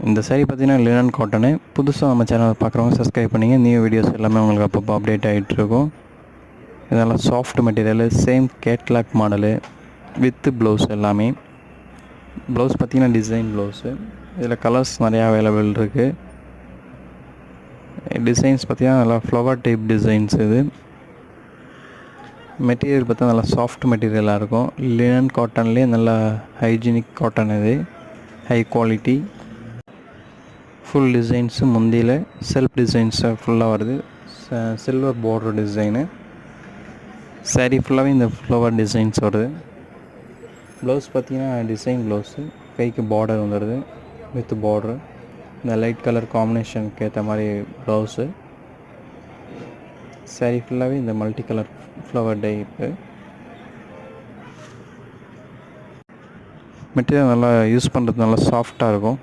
இந்த saree பார்த்தீங்கன்னா linen cotton. புதுசாக நம்ம சேனல் பார்க்குறவங்க சப்ஸ்கிரைப் பண்ணிங்க. நியூ வீடியோஸ் எல்லாமே உங்களுக்கு அப்பப்போ அப்டேட் ஆகிட்டுருக்கும். இதெல்லாம் soft material, same catalog model with blouse எல்லாமே. ப்ளவுஸ் பார்த்தீங்கன்னா டிசைன் ப்ளவுஸு. இதில் கலர்ஸ் நிறையா அவைலபிள் இருக்குது. டிசைன்ஸ் பார்த்தீங்கன்னா நல்லா ஃப்ளவர் டைப் டிசைன்ஸ் இது. மெட்டீரியல் பார்த்தா நல்லா சாஃப்ட் மெட்டீரியலாக இருக்கும். லினன் காட்டன்லேயே நல்லா ஹைஜீனிக் காட்டன் இது, ஹை குவாலிட்டி. ஃபுல் டிசைன்ஸு முந்தியில் செல்ஃப் டிசைன்ஸு ஃபுல்லாக வருது. Silver border design. saree ஃபுல்லாகவே இந்த ஃப்ளவர் டிசைன்ஸ் வருது. ப்ளவுஸ் பார்த்தீங்கன்னா டிசைன் ப்ளவுஸு, கைக்கு பார்டர் வந்துடுது வித் பார்டர். இந்த லைட் கலர் காம்பினேஷனுக்கு ஏற்ற மாதிரி ப்ளவுஸு. saree ஃபுல்லாகவே இந்த multi colour flower type. Material நல்லா யூஸ் பண்ணுறது நல்லா சாஃப்டாக இருக்கும்.